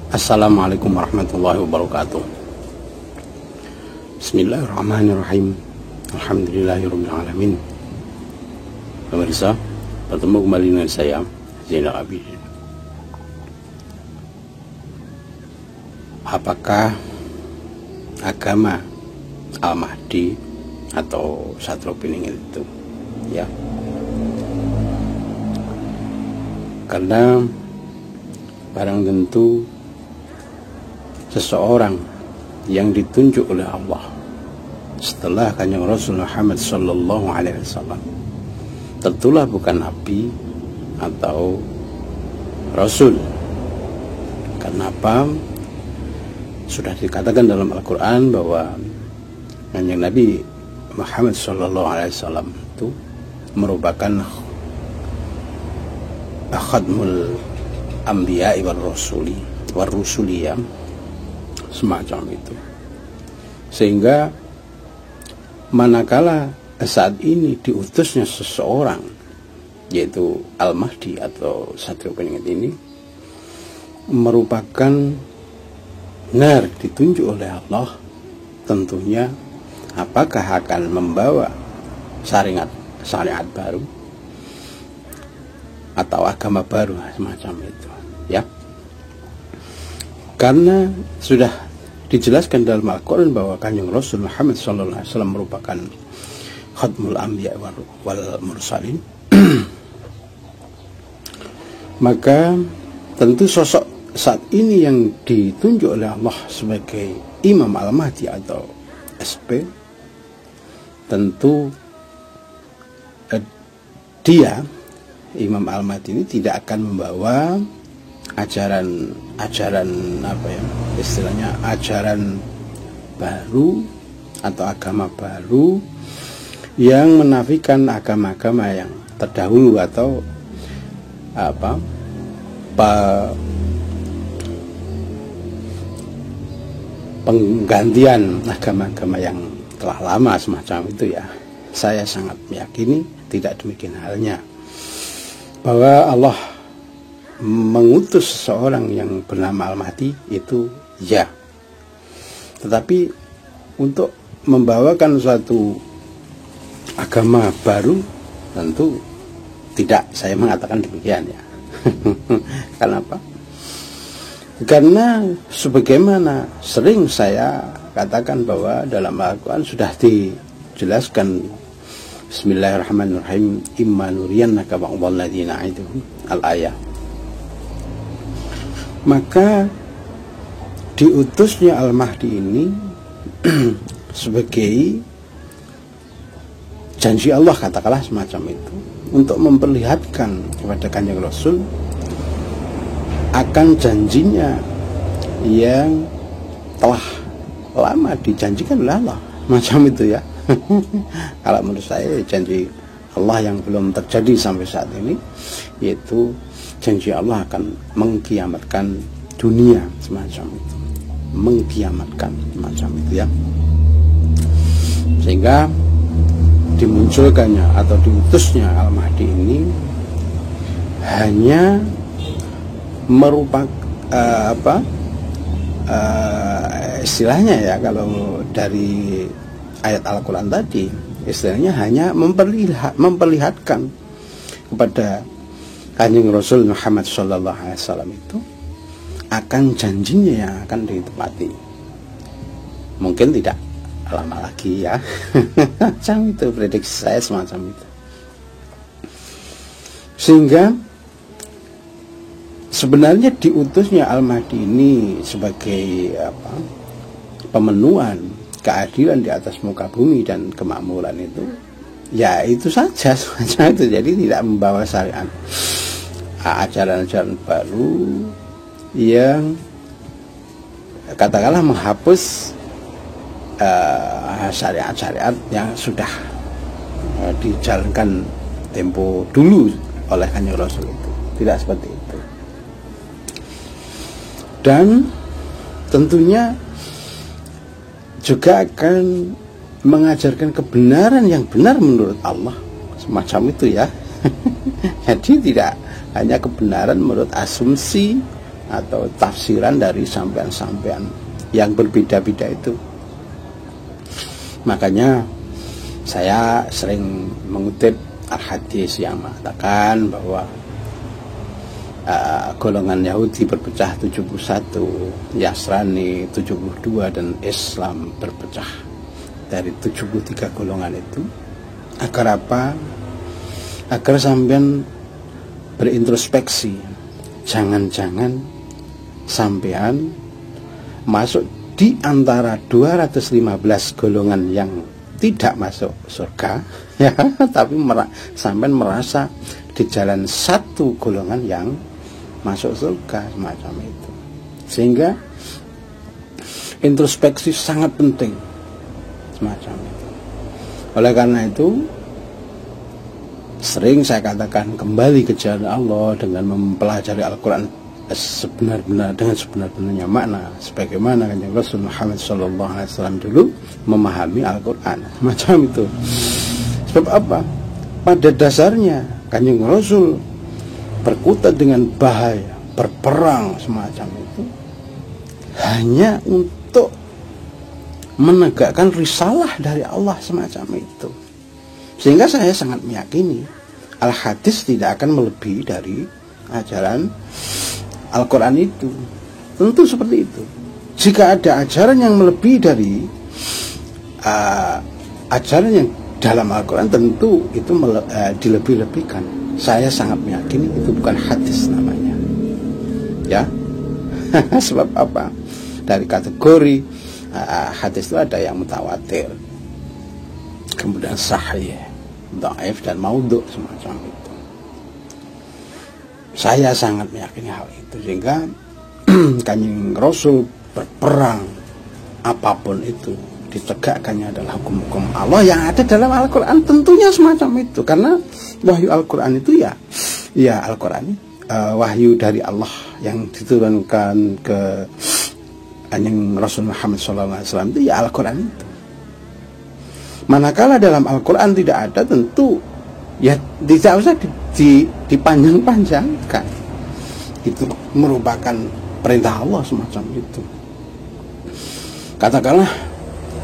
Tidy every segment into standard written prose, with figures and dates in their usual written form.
Assalamualaikum warahmatullahi wabarakatuh. Bismillahirrahmanirrahim. Alhamdulillahirabbil alamin. Pemirsa, bertemu kembali dengan saya Zainal Abidin. Apakah agama Al-Mahdi atau Satrul Piningit itu? Ya. Karena barang tentu seseorang yang ditunjuk oleh Allah setelah Kanjeng Rasul Muhammad sallallahu alaihi wasallam tentulah bukan nabi atau rasul. Kenapa? Sudah dikatakan dalam Al-Quran bahwa Kanjeng Nabi Muhammad sallallahu alaihi wasallam itu merupakan khadmul anbiya war rusuli ya, semacam itu. Sehingga manakala saat ini diutusnya seseorang, yaitu Al-Mahdi atau Satrul Piningit ini, merupakan benar ditunjuk oleh Allah, tentunya apakah akan membawa syariat baru atau agama baru semacam itu ya. Karena sudah dijelaskan dalam Al-Quran bahwa Kanjeng Rasul Muhammad SAW merupakan khatmul anbiya wal mursalin. Maka tentu sosok saat ini yang ditunjuk oleh Allah sebagai Imam Al-Mahdi atau SP, tentu dia Imam Al-Mahdi ini tidak akan membawa ajaran apa ya, istilahnya ajaran baru atau agama baru yang menafikan agama-agama yang terdahulu atau penggantian agama-agama yang telah lama semacam itu ya. Saya sangat meyakini tidak demikian halnya, bahwa Allah mengutus seseorang yang bernama Al-Mahdi itu ya, tetapi untuk membawakan suatu agama baru tentu tidak, saya mengatakan demikian ya. Kenapa? Karena sebagaimana sering saya katakan bahwa dalam Al-Quran sudah dijelaskan, Bismillahirrahmanirrahim, imma nuriyannaka ba'dal ladzina na'iduhum, al-ayah. Maka diutusnya Al-Mahdi ini sebagai janji Allah, katakanlah semacam itu, untuk memperlihatkan kepada Kanjeng Rasul akan janjinya yang telah lama dijanjikan oleh Allah, macam itu ya. Kalau menurut saya janji Allah yang belum terjadi sampai saat ini, yaitu janji Allah akan mengkiamatkan dunia, semacam itu, mengkiamatkan semacam itu ya. Sehingga dimunculkannya atau diutusnya Al-Mahdi ini hanya merupakan istilahnya ya, kalau dari ayat Al-Quran tadi, istilahnya hanya memperlihatkan kepada Kanjeng Rasul Muhammad SAW itu akan janjinya yang akan ditepati. Mungkin tidak lama lagi ya. Macam itu prediksi saya, semacam itu. Sehingga sebenarnya diutusnya Al-Mahdi ini sebagai pemenuhan keadilan di atas muka bumi dan kemakmuran itu, ya itu saja semacam itu. Jadi tidak membawa syariat, ajaran-ajaran baru yang katakanlah menghapus syariat-syariat yang sudah dijalankan tempo dulu oleh Kanjeng Rasul itu. Tidak seperti itu. Dan tentunya juga akan mengajarkan kebenaran yang benar menurut Allah, semacam itu ya. Jadi tidak hanya kebenaran menurut asumsi, atau tafsiran dari sampean-sampean yang berbeda-beda itu. Makanya saya sering mengutip al-hadis yang mengatakan bahwa golongan Yahudi berpecah 71, Yasrani 72, dan Islam berpecah dari 73 golongan itu. Agar apa? Agar sampean berintrospeksi. Jangan-jangan sampean masuk di antara 215 golongan yang tidak masuk surga, ya, tapi sampean merasa di jalan satu golongan yang masuk surga, semacam itu. Sehingga introspeksi sangat penting, semacam itu. Oleh karena itu, sering saya katakan, kembali ke jalan Allah dengan mempelajari Al-Quran dengan sebenar-benarnya makna, sebagaimana Kanjeng Rasul Muhammad SAW dulu memahami Al-Quran, macam itu. Sebab apa? Pada dasarnya Kanjeng Rasul berkutat dengan bahaya, berperang semacam itu hanya untuk menegakkan risalah dari Allah, semacam itu. Sehingga saya sangat meyakini al-hadis tidak akan melebihi dari ajaran Al-Quran itu. Tentu seperti itu. Jika ada ajaran yang melebihi dari ajaran yang dalam Al-Quran, tentu itu dilebih-lebihkan. Saya sangat meyakini itu bukan hadis namanya, ya. Sebab apa? Dari kategori hadis itu ada yang mutawatir, kemudian sahih, dhaif, dan maudhu, semacam itu. Saya sangat meyakini hal itu. Sehingga Kanjeng Rasul berperang apapun itu, ditegakkannya adalah hukum-hukum Allah yang ada dalam Al-Quran, tentunya semacam itu. Karena wahyu Al-Quran itu ya Al-Quran, wahyu dari Allah yang diturunkan ke Kanjeng Rasul Muhammad SAW itu ya Al-Quran itu. Manakala dalam Al-Quran tidak ada, tentu ya tidak usah dipanjang-panjangkan. Itu merupakan perintah Allah, semacam itu. Katakanlah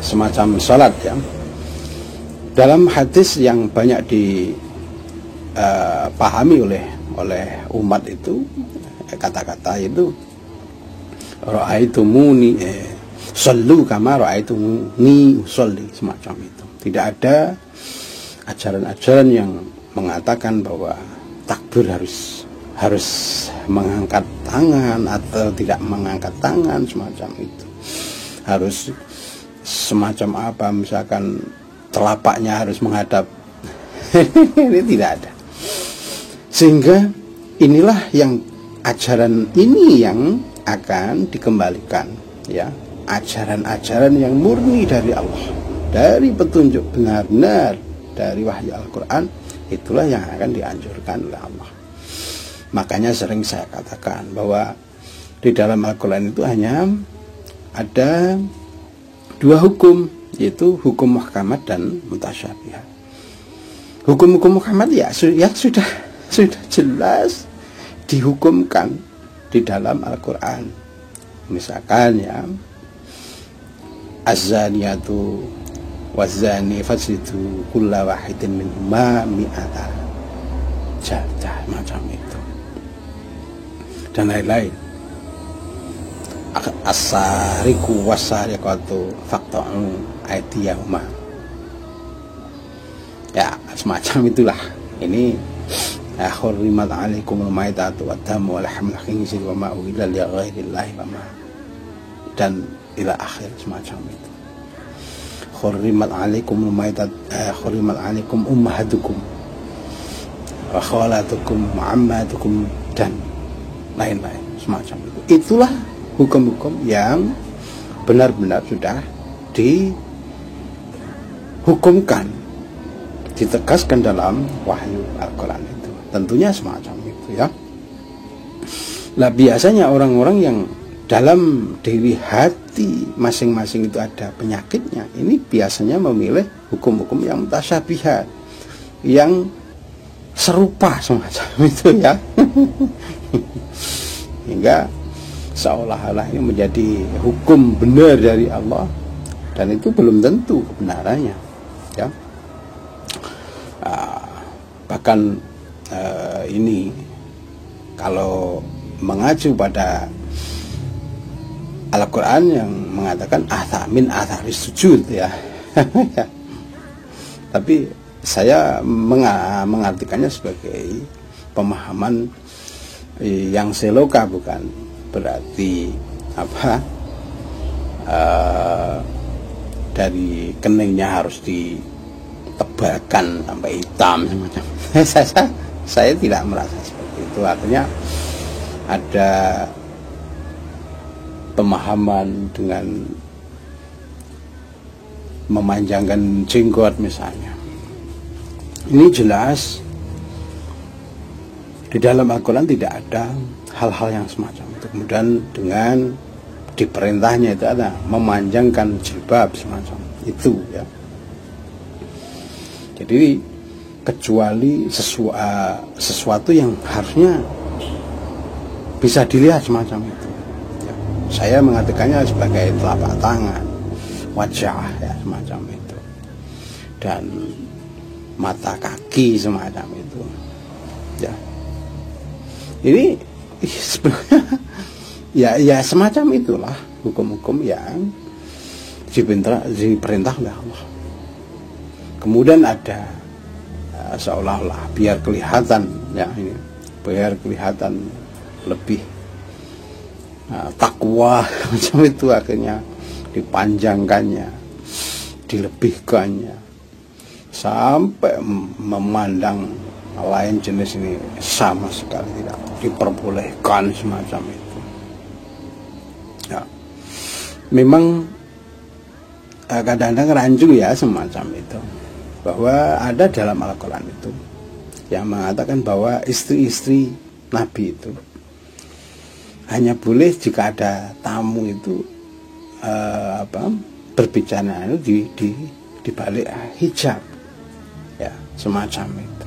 semacam salat, ya. Dalam hadis yang banyak dipahami oleh umat itu, kata-kata itu ra'aitumuni sallu kama ra'aitumuni usolli, semacam itu. Tidak ada ajaran-ajaran yang mengatakan bahwa takbir harus mengangkat tangan atau tidak mengangkat tangan, semacam itu. Harus semacam apa, misalkan telapaknya harus menghadap. Ini tidak ada. Sehingga inilah yang ajaran ini yang akan dikembalikan, ya. Ajaran-ajaran yang murni dari Allah, dari petunjuk benar-benar dari wahyu Al-Quran, itulah yang akan dianjurkan oleh Allah. Makanya sering saya katakan bahwa di dalam Al-Quran itu hanya ada dua hukum, yaitu hukum muhkamat dan mutasyabihat. Hukum-hukum muhkamat ya sudah jelas dihukumkan di dalam Al-Quran. Misalkan, ya, az-zaniyatu waz-zani fajlidu kulla wahidin minhuma mi'ata jaldah, macam itu, dan lain-lain. As-sariqu was-sariqatu faqta'u aydiyahuma, ya, semacam itulah. Ini hurrimat 'alaikumul maitatu wad-damu wa lahmul khinzir wa ma uhilla li ghairillahi wa ma, dan ila akhir, semacam itu. Hurrimat 'alaikumul maitat, hurrimat 'alaikum ummahatukum wa khalatukum wa ammatukum, dan lain-lain, semacam itu. Itulah hukum-hukum yang benar-benar sudah dihukumkan, ditegaskan dalam wahyu Al-Quran itu. Tentunya semacam itu, ya. Nah, biasanya orang-orang yang dalam diri hati masing-masing itu ada penyakitnya, ini biasanya memilih hukum-hukum yang mutasyabihat, yang serupa, semacam itu, ya. Hingga seolah-olah ini menjadi hukum benar dari Allah, dan itu belum tentu kebenarannya, ya. Bahkan ini kalau mengacu pada Al-Quran yang mengatakan min atharis sujud, ya. Tapi saya mengartikannya sebagai pemahaman yang seloka, bukan berarti apa dari keningnya harus ditebalkan sampai hitam semacam. Saya tidak merasa seperti itu. Artinya ada pemahaman dengan memanjangkan jenggot misalnya. Ini jelas di dalam Al-Quran tidak ada hal-hal yang semacam itu. Kemudian dengan diperintahnya itu ada memanjangkan jilbab semacam itu, ya. Jadi kecuali sesuatu yang harusnya bisa dilihat semacam itu, ya. Saya mengatakannya sebagai telapak tangan, wajah, ya, semacam itu, dan mata kaki semacam itu, ya. Ini sebenarnya ya semacam itulah hukum-hukum yang diperintah oleh Allah. Kemudian ada seolah-olah biar kelihatan, ya, ini biar kelihatan lebih takwa macam itu, akhirnya dipanjangkannya, dilebihkannya sampai memandang lain jenis ini sama sekali tidak diperbolehkan semacam itu, ya. Memang kadang-kadang rancu, ya, semacam itu, bahwa ada dalam Al-Quran itu yang mengatakan bahwa istri-istri Nabi itu hanya boleh jika ada tamu itu berbicara di balik hijab, ya, semacam itu.